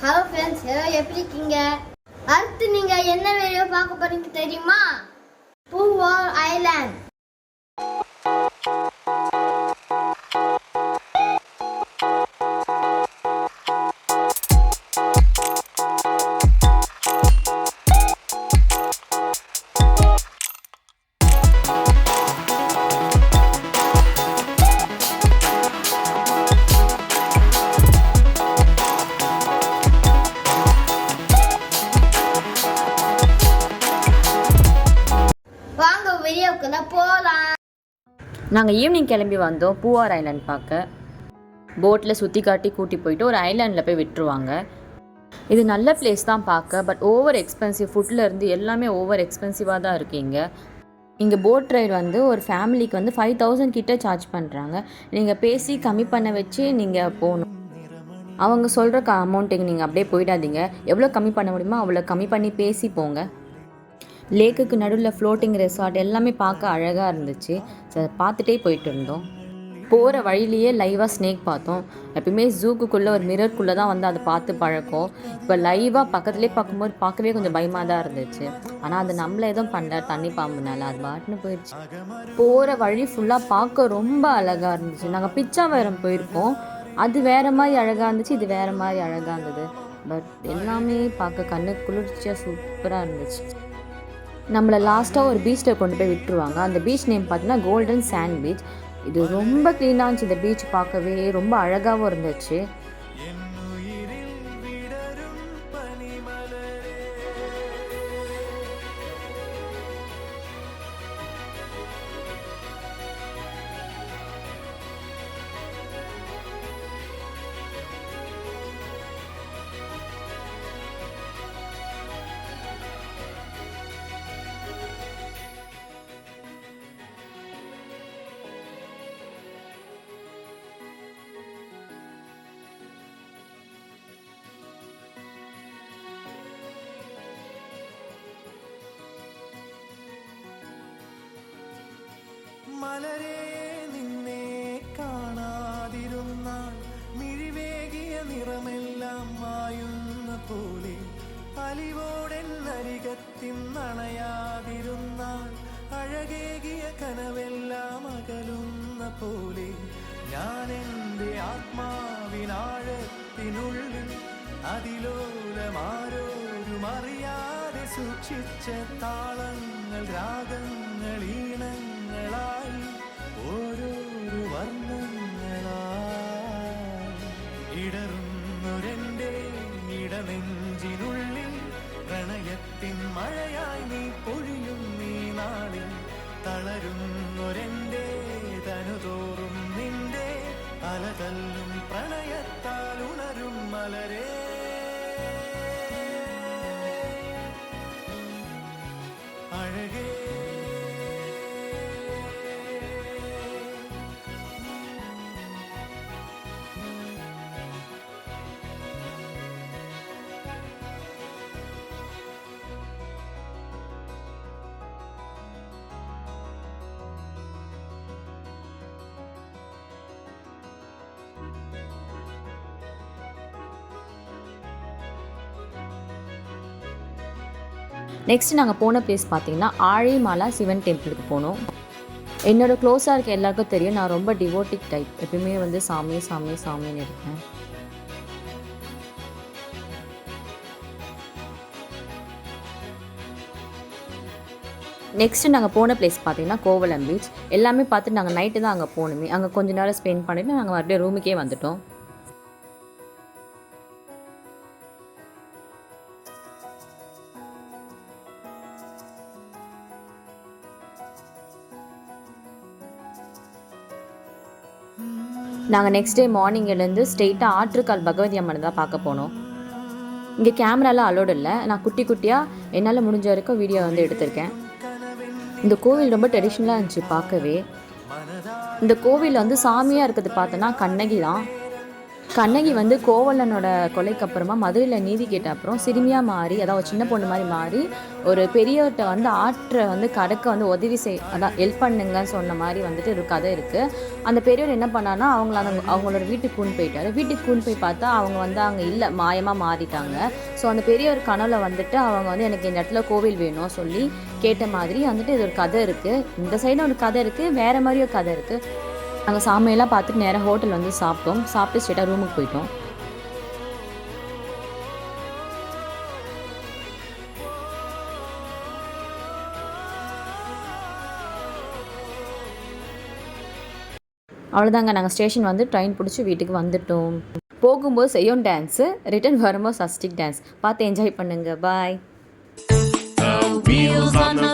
Hello friends, எப்படி இருக்கீங்க? அடுத்து நீங்க என்ன வீடியோ பார்க்க போறீங்க தெரியுமா? பூவார் ஐலாண்ட். வாங்க வீடியோக்குள்ள போகலாம். நாங்கள் ஈவினிங் கிளம்பி வந்தோம் பூவார் ஐலாண்ட் பார்க்க. போட்டில் சுற்றி காட்டி கூட்டி போயிட்டு ஒரு ஐலாண்டில் போய் விட்டுருவாங்க. இது நல்ல பிளேஸ் தான் பார்க்க, பட் ஓவர் எக்ஸ்பென்சிவ். ஃபுட்டில் இருந்து எல்லாமே ஓவர் எக்ஸ்பென்சிவாக தான் இருக்கீங்க. இங்கே போட் ரைடு வந்து ஒரு ஃபேமிலிக்கு வந்து 5000 கிட்ட சார்ஜ் பண்ணுறாங்க. நீங்கள் பேசி கம்மி பண்ண வச்சு நீங்கள் போகணும். அவங்க சொல்கிற அமௌண்ட்டுக்கு நீங்கள் அப்படியே போயிடாதீங்க. எவ்வளோ கம்மி பண்ண முடியுமோ அவ்வளோ கம்மி பண்ணி பேசி போங்க. லேக்குக்கு நடுவில் ஃப்ளோட்டிங் ரெசார்ட் எல்லாமே பார்க்க அழகாக இருந்துச்சு. பார்த்துட்டே போயிட்டு இருந்தோம். போகிற வழியிலேயே லைவாக ஸ்னேக் பார்த்தோம். எப்பயுமே ஜூக்குள்ளே ஒரு மிரர்க்குள்ளே தான் வந்து அதை பார்த்து பழக்கம். இப்போ லைவாக பக்கத்துலேயே பார்க்கும்போது பார்க்கவே கொஞ்சம் பயமாக தான் இருந்துச்சு. ஆனால் அது நம்மள எதுவும் பண்ணல, தண்ணி பாம்புனால அது பாட்டுன்னு போயிடுச்சு. போகிற வழி ஃபுல்லாக பார்க்க ரொம்ப அழகாக இருந்துச்சு. நாங்கள் பிச்சாவரம் போயிருக்கோம், அது வேறு மாதிரி அழகாக இருந்துச்சு, இது வேறு மாதிரி அழகாக இருந்தது. பட் எல்லாமே பார்க்க கண்ணு குளிர்ச்சியாக சூப்பராக இருந்துச்சு. நம்மளை லாஸ்ட்டாக ஒரு பீச்சில் கொண்டு போய் விட்டுருவாங்க. அந்த பீச் நேம் பார்த்தீங்கன்னா கோல்டன் சாண்ட் பீச். இது ரொம்ப க்ளீனாக இருந்துச்சு. இந்த பீச் பார்க்கவே ரொம்ப அழகாகவும் இருந்துச்சு. മലരേ നിന്നെ കാണാതിരുന്നാൽ മിഴിവേകിയ നിറമെല്ലാം മായുന്ന പോലെ അലിവോടെന്നരികത്തിന്നണയാതിരുന്നാൽ അഴകേകിയ കനവെല്ലാം അകലുന്ന പോലെ ഞാൻ എൻ്റെ ആത്മാവിനാഴത്തിനുള്ളിൽ അതിലോലമാരോരും അറിയാതെ സൂക്ഷിച്ച താളങ്ങൾ, രാഗങ്ങൾ, ഈണങ്ങളായി ഓരോരോ വർണ്ണങ്ങളായി ഇടറുന്നൊരെൻ്റെ ഇടനെഞ്ചിനുള്ളിൽ പ്രണയത്തിൻ മഴയായി നീ പൊഴിയും നീ നാളിൽ തളരുന്നൊരെൻ്റെ തനുതോറും നിന്റെ അലതല്ലും പ്രണയത്താൽ ഉണരും മലരേ അഴകേ. நெக்ஸ்ட் நாங்கள் போன பிளேஸ் பார்த்தீங்கன்னா ஆழிமலை சிவன் டெம்பிளுக்கு போனோம். என்னோடய க்ளோஸாக இருக்க எல்லாருக்கும் தெரியும், நான் ரொம்ப டிவோட்டிக் டைப். எப்பயுமே வந்து சாமி சாமி சாமின்னு இருக்கேன். நெக்ஸ்ட்டு நாங்கள் போன பிளேஸ் பார்த்தீங்கன்னா கோவலம் பீச். எல்லாமே பார்த்துட்டு நாங்கள் நைட்டு தான் அங்கே போகணுமே. அங்கே கொஞ்ச நேரம் ஸ்பெண்ட் பண்ணிவிட்டு நாங்கள் மறுபடியும் ரூமுக்கே வந்துட்டோம். நாங்கள் நெக்ஸ்ட் டே மார்னிங் எழுந்து ஸ்ட்ரெயிட்டாக ஆற்றுக்கால் பகவதி அம்மனை தான் பார்க்க போனோம். இங்கே கேமராலாம் அலோடு இல்லை. நான் குட்டி குட்டியாக என்னால் முடிஞ்ச வரைக்கும் வீடியோ வந்து எடுத்திருக்கேன். இந்த கோவில் ரொம்ப ட்ரெடிஷ்னலாக இருந்துச்சு பார்க்கவே. இந்த கோவில் வந்து சாமியாக இருக்கிறது பார்த்தோன்னா கண்ணகி தான். கண்ணகி வந்து கோவலனோட கொலைக்கு அப்புறமா மதுரையில் நீதி கேட்ட அப்புறம் சிறுமியாக மாறி, அதாவது சின்ன பொண்ணு மாதிரி மாறி ஒரு பெரியவர்கிட்ட வந்து ஆற்றை வந்து கடக்க வந்து உதவி அதான் ஹெல்ப் பண்ணுங்கன்னு சொன்ன மாதிரி வந்துட்டு ஒரு கதை இருக்குது. அந்த பெரியவர் என்ன பண்ணான்னா அவங்களோட வீட்டுக்கு கூண்டு போயிட்டாரு. வீட்டுக்கு கூண்டு போய் பார்த்தா அவங்க வந்து அங்கே இல்லை, மாயமாக மாறிட்டாங்க. ஸோ அந்த பெரியவர் கனவுல வந்துட்டு அவங்க வந்து எனக்கு இந்த இடத்துல கோவில் வேணும் சொல்லி கேட்ட மாதிரி வந்துட்டு இது ஒரு கதை இருக்குது. இந்த சைடு ஒரு கதை இருக்குது, வேறு மாதிரி ஒரு கதை இருக்குது. நாங்கள் சாமியெல்லாம் பார்த்துட்டு நேராக ஹோட்டல் வந்து சாப்பிட்டோம். சாப்பிட்டு ஸ்ட்ரெயிட்டாக ரூமுக்கு போயிட்டோம். அவ்வளோதாங்க, நாங்கள் ஸ்டேஷன் வந்து ட்ரெயின் பிடிச்சி வீட்டுக்கு வந்துட்டோம். போகும்போது செய்யும் டான்ஸு, ரிட்டர்ன் வரும்போது சஸ்டிக் டான்ஸ் பார்த்து என்ஜாய் பண்ணுங்க. பாய். Wheels on the